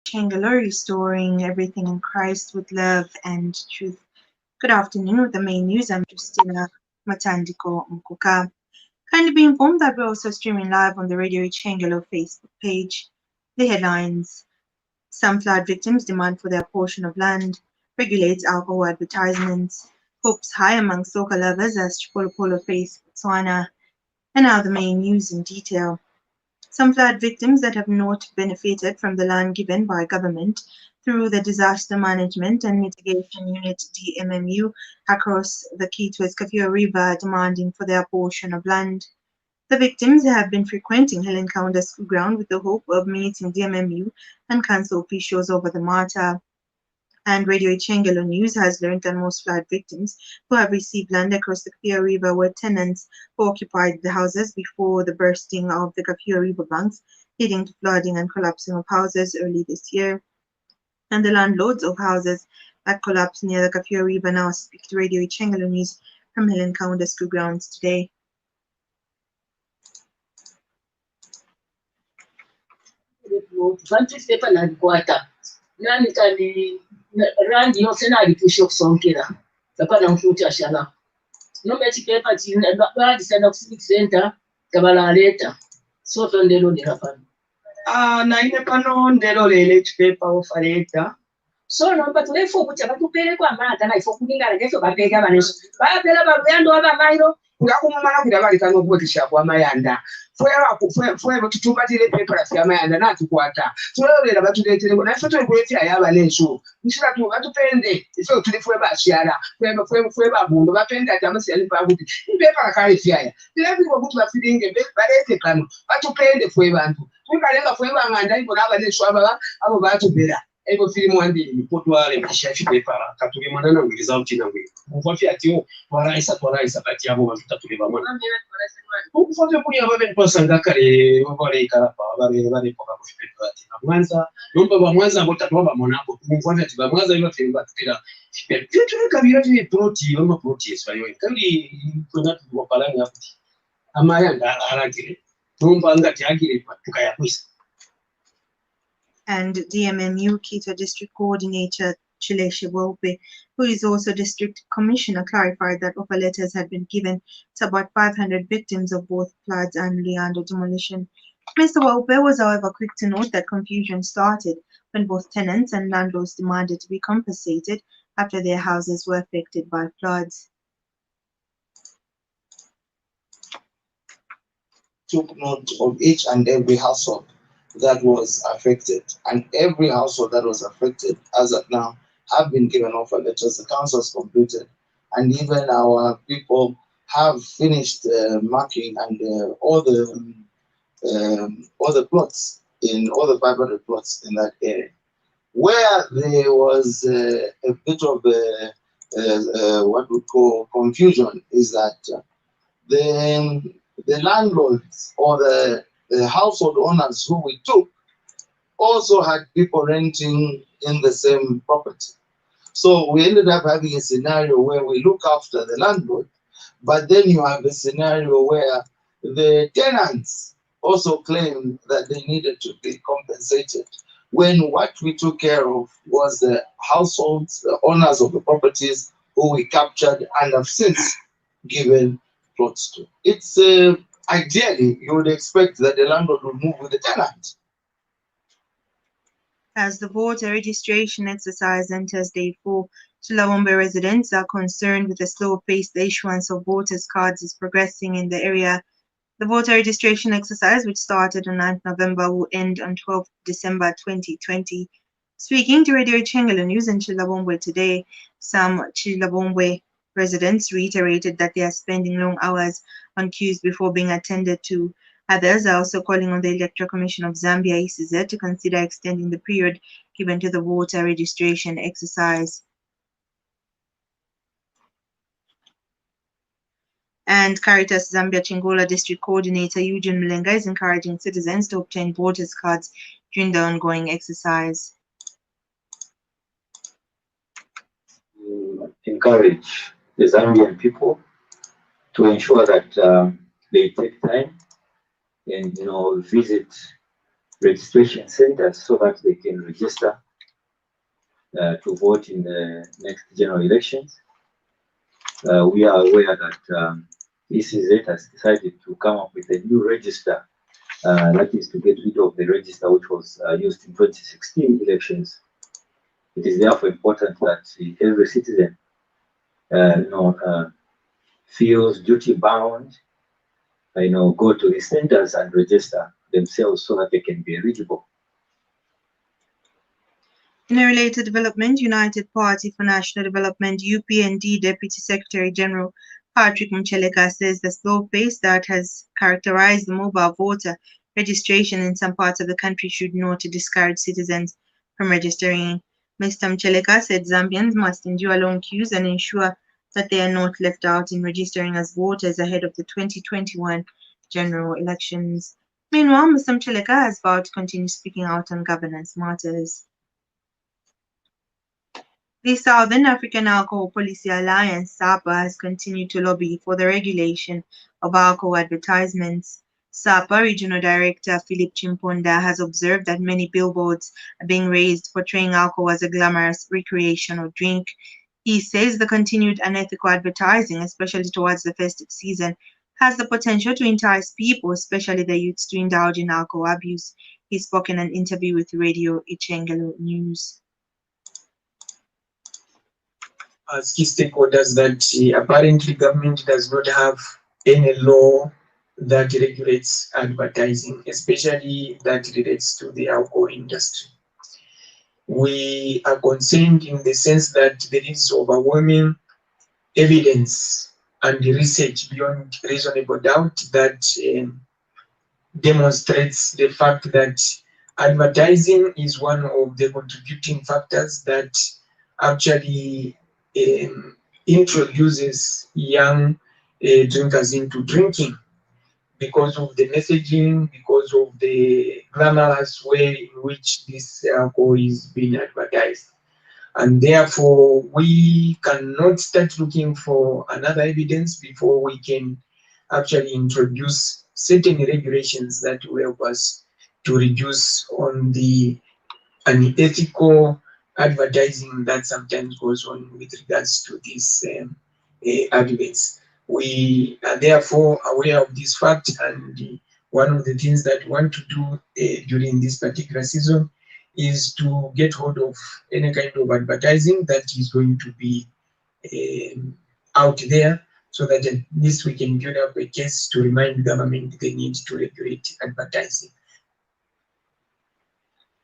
Changalo, restoring everything in Christ with love and truth. Good afternoon. With the main news, I'm Justina Matandiko Mkuka. Kindly be informed that we're also streaming live on the Radio Changalo Facebook page. The headlines: Some flood victims demand for their portion of land, regulates alcohol advertisements, hopes high among soca lovers as Chipolopolo face Botswana. And now the main news in detail. Some flood victims that have not benefited from the land given by government through the Disaster Management and Mitigation Unit (DMMU) across the Kitwe Kafue River demanding for their portion of land. The victims have been frequenting Helen Kaunda School Ground with the hope of meeting DMMU and council officials over the matter. And Radio Ichengelo News has learned that most flood victims who have received land across the Kafue River were tenants who occupied the houses before the bursting of the Kafue River banks, leading to flooding and collapsing of houses early this year. And the landlords of houses that collapsed near the Kafue River now speak to Radio Ichengelo News from Helen Kaunda School Grounds today. Nani kali randi yose nalipusha okusongera kapana mfuti ashala nombe chipepa chini badi sana ku civic center kabalaleta soto ndelo ndikapana na ine pano ndelo lele chipepa ofaleta so nomba tulefu kuti batupere kwa mata na ifo kulingana ngeso bapeka baneso babela babendo aba mairo ngakumumana kuti abalika nokubotisha kwa mayanda fwe tutumatire pepa ya mayanda natukwata tulolera batuletere ngo nafe tulikuletea yaba leso nshira tu batupende ife tulifwe bashyara fwe babundo bapende atamasi ali babuti ipepa kale fyaya bilabi ngokuthi bafilinge balete kano batupende fwe bantu tukalenga fwe banganda ibo naba leso abo batubera ego filimu wandi potwale mashafi pepa katuli mwana ngiriza utina ngwe mufati atio waraisa bati abo batutule bamwana ukufate kuli ababe mpasanga kale wale karapa bale poka kufipepa ati Mwanza nomba ba Mwanza botatwa bamonako mufati ati ba Mwanza iba filimba tutira fipepa kabira ti proti bama proti eswayo kandi kwenda tubapalanga kuti amayanga aragire nomba ngati agire tukaya kwisa. And DMMU Kitwe District Coordinator Chileshe Wope, who is also District Commissioner, clarified that offer letters had been given to about 500 victims of both floods and Leander demolition. Mr. Wope was, however, quick to note that confusion started when both tenants and landlords demanded to be compensated after their houses were affected by floods. Took note of each and every household that was affected, and every household that was affected as of now have been given offer letters. The council has completed, and even our people have finished marking and all the plots in all the 500 plots in that area. Where there was a bit of what we call confusion is that the landlords or the household owners who we took also had people renting in the same property. So we ended up having a scenario where we look after the landlord, but then you have a scenario where the tenants also claimed that they needed to be compensated, when what we took care of was the households, the owners of the properties who we captured and have since given plots to. It's ideally, you would expect that the landlord would move with the tenant. As the voter registration exercise enters day 4, Chilawombe residents are concerned with the slow pace the issuance of voters' cards is progressing in the area. The voter registration exercise, which started on 9th November, will end on 12th December 2020. Speaking to Radio Chengelo News in Chilawombe today, some Chilawombe residents reiterated that they are spending long hours on queues before being attended to. Others are also calling on the Electoral Commission of Zambia (ECZ) to consider extending the period given to the voter registration exercise. And Caritas Zambia Chingola District Coordinator Eugene Mlenga is encouraging citizens to obtain voters' cards during the ongoing exercise. Encourage the Zambian people to ensure that they take time and visit registration centers so that they can register to vote in the next general elections. We are aware that ECZ has decided to come up with a new register, that is to get rid of the register which was used in 2016 elections. It is therefore important that every citizen feels duty bound, go to the centers and register themselves so that they can be eligible. In a related development, United Party for National Development UPND Deputy Secretary General Patrick Mcheleka says the slow pace that has characterized the mobile voter registration in some parts of the country should not discourage citizens from registering. Mr. Mcheleka said Zambians must endure long queues and ensure that they are not left out in registering as voters ahead of the 2021 general elections. Meanwhile, Mr. Mcheleka has vowed to continue speaking out on governance matters. The Southern African Alcohol Policy Alliance, SAPA, has continued to lobby for the regulation of alcohol advertisements. SAPA Regional Director Philip Chimponda has observed that many billboards are being raised portraying alcohol as a glamorous recreational drink. He says the continued unethical advertising, especially towards the festive season, has the potential to entice people, especially the youths, to indulge in alcohol abuse. He spoke in an interview with Radio Ichengelo News. As key stakeholders that apparently government does not have any law that regulates advertising, especially that relates to the alcohol industry. We are concerned in the sense that there is overwhelming evidence and research beyond reasonable doubt that demonstrates the fact that advertising is one of the contributing factors that actually introduces young drinkers into drinking because of the messaging, because of the glamorous way in which this alcohol is being advertised. And therefore, we cannot start looking for another evidence before we can actually introduce certain regulations that will help us to reduce on the unethical advertising that sometimes goes on with regards to these adverts. We are therefore aware of this fact, and one of the things that we want to do during this particular season is to get hold of any kind of advertising that is going to be out there, so that at least we can build up a case to remind government the need to regulate advertising.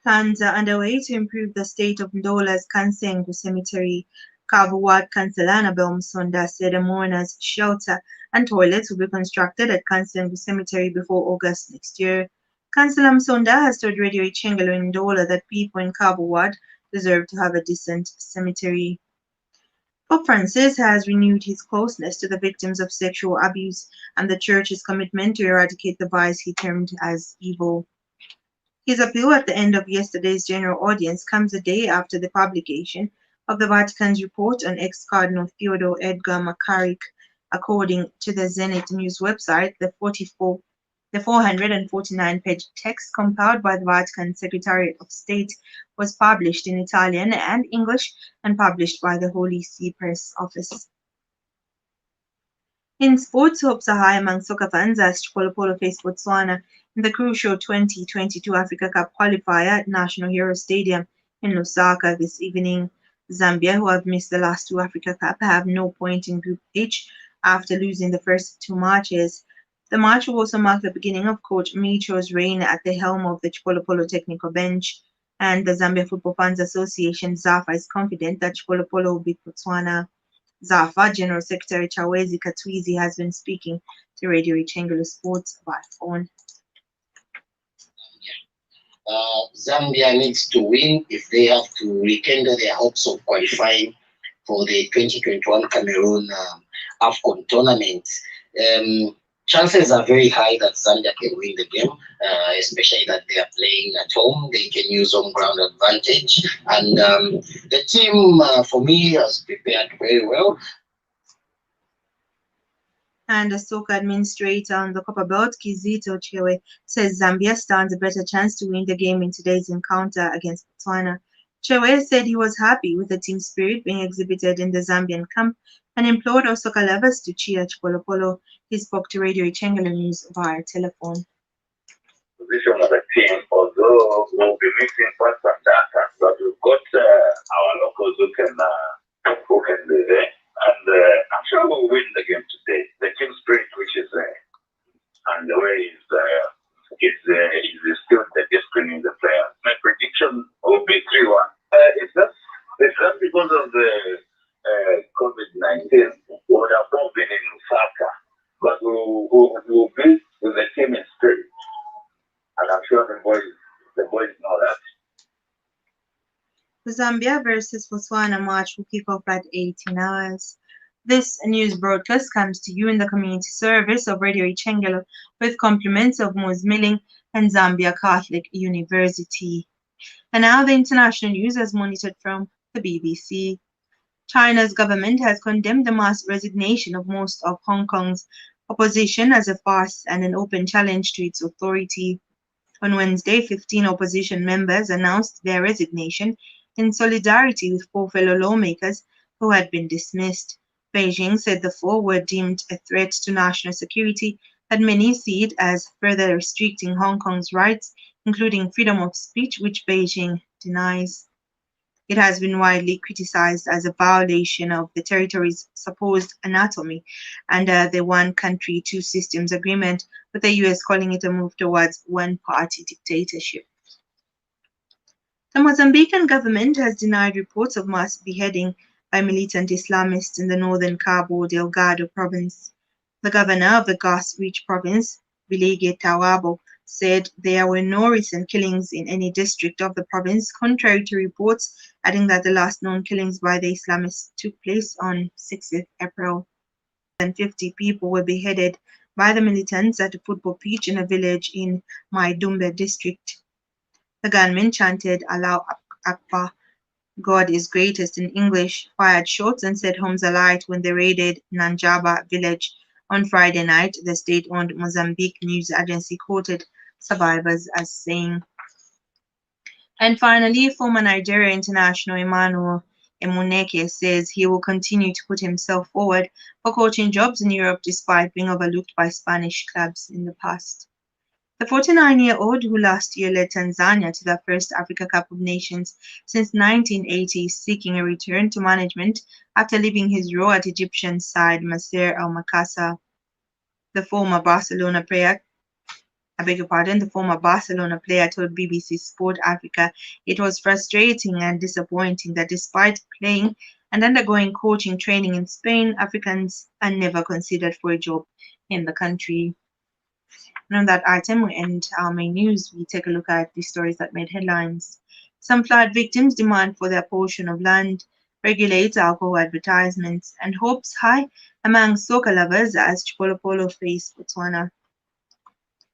Plans are underway to improve the state of Ndola's Kansengo Cemetery. Kavu Ward Councillor Annabel Msonda said a mourner's shelter and toilets will be constructed at Kansengo Cemetery before August next year. Councillor Msonda has told Radio Ichengelo in Ndola that people in Kavu Ward deserve to have a decent cemetery. Pope Francis has renewed his closeness to the victims of sexual abuse and the Church's commitment to eradicate the vice he termed as evil. His appeal at the end of yesterday's general audience comes a day after the publication of the Vatican's report on ex-Cardinal Theodore Edgar McCarrick. According to the Zenit News website, the 449-page text compiled by the Vatican Secretariat of State was published in Italian and English and published by the Holy See Press Office. In sports, hopes are high among soccer fans as Chipolopolo face Botswana in the crucial 2022 Africa Cup qualifier at National Hero Stadium in Lusaka this evening. Zambia, who have missed the last two Africa Cup, have no point in Group H after losing the first two matches. The match will also mark the beginning of Coach Micho's reign at the helm of the Chipolopolo technical bench, and the Zambia Football Fans Association, ZAFA, is confident that Chipolopolo will beat Botswana. ZAFA General Secretary Chawezi Katwizi has been speaking to Radio Ichengelo Sports by phone. Zambia needs to win if they have to rekindle their hopes of qualifying for the 2021 Cameroon AFCON tournament. Chances are very high that Zambia can win the game, especially that they are playing at home. They can use home ground advantage. And the team, for me, has prepared very well. And the soccer administrator on the Copper Belt, Kizito Chewe, says Zambia stands a better chance to win the game in today's encounter against Botswana. Chewe said he was happy with the team spirit being exhibited in the Zambian camp and implored all soccer lovers to cheer Chipolopolo. He spoke to Radio Ichengelo News via telephone. Position of the team, although we'll be missing points and data, but we've got our locals who can be there, and I'm sure we'll win the game today. The team spirit, which is and the way is still the discipline in the players. My prediction will be 3-1. It's just because of the COVID-19. We would have not been in Lusaka, but we'll be with the team in spirit. And I'm sure the boys know that. The Zambia versus Botswana match will kick off at 18 hours. This news broadcast comes to you in the community service of Radio Ichengelo with compliments of Moose Milling and Zambia Catholic University. And now the international news as monitored from the BBC. China's government has condemned the mass resignation of most of Hong Kong's opposition as a farce and an open challenge to its authority. On Wednesday, 15 opposition members announced their resignation in solidarity with 4 fellow lawmakers who had been dismissed. Beijing said the 4 were deemed a threat to national security, but many see it as further restricting Hong Kong's rights, including freedom of speech, which Beijing denies. It has been widely criticized as a violation of the territory's supposed autonomy under the One Country, Two Systems agreement, with the US calling it a move towards one-party dictatorship. The Mozambican government has denied reports of mass beheading by militant Islamists in the northern Cabo Delgado province. The governor of the gas-rich province, Bilige Tawabo, said there were no recent killings in any district of the province, contrary to reports, adding that the last known killings by the Islamists took place on 6th April. 50 people were beheaded by the militants at a football pitch in a village in Maidumbe district. The gunmen chanted Allah Akbar, God is greatest in English, fired shots and set homes alight when they raided Nanjaba village on Friday night, the state-owned Mozambique news agency quoted survivors as saying. And finally, former Nigeria international Emmanuel Emuneke says he will continue to put himself forward for coaching jobs in Europe despite being overlooked by Spanish clubs in the past. The 49-year-old, who last year led Tanzania to their first Africa Cup of Nations since 1980, is seeking a return to management after leaving his role at Egyptian side Nasser Al Makassa. The former Barcelona player told BBC Sport Africa it was frustrating and disappointing that despite playing and undergoing coaching training in Spain, Africans are never considered for a job in the country. And on that item, we end our main news. We take a look at the stories that made headlines. Some flood victims demand for their portion of land, regulates alcohol advertisements, and hopes high among soccer lovers as Chipolopolo face Botswana.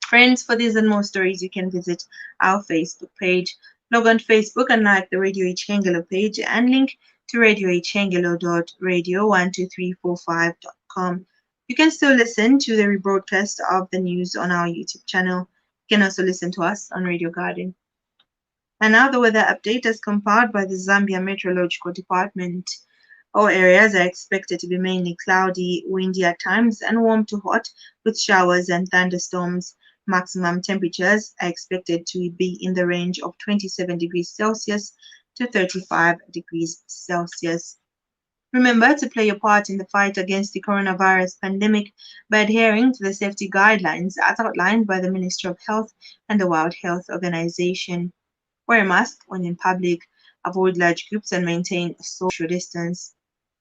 Friends, for these and more stories, you can visit our Facebook page. Log on to Facebook and like the Radio Ichengelo page and link to radioichengelo.radio12345.com. You can still listen to the rebroadcast of the news on our YouTube channel. You can also listen to us on Radio Garden. And now the weather update is compiled by the Zambia Meteorological Department. All areas are expected to be mainly cloudy, windy at times, and warm to hot with showers and thunderstorms. Maximum temperatures are expected to be in the range of 27 degrees Celsius to 35 degrees Celsius. Remember to play your part in the fight against the coronavirus pandemic by adhering to the safety guidelines as outlined by the Ministry of Health and the World Health Organization. Wear a mask when in public, avoid large groups and maintain a social distance.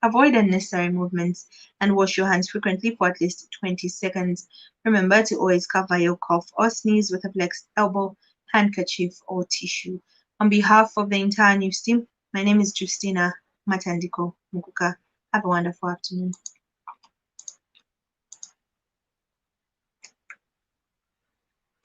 Avoid unnecessary movements and wash your hands frequently for at least 20 seconds. Remember to always cover your cough or sneeze with a flexed elbow, handkerchief, or tissue. On behalf of the entire news team, my name is Justina Matandiko Mukuka. Have a wonderful afternoon.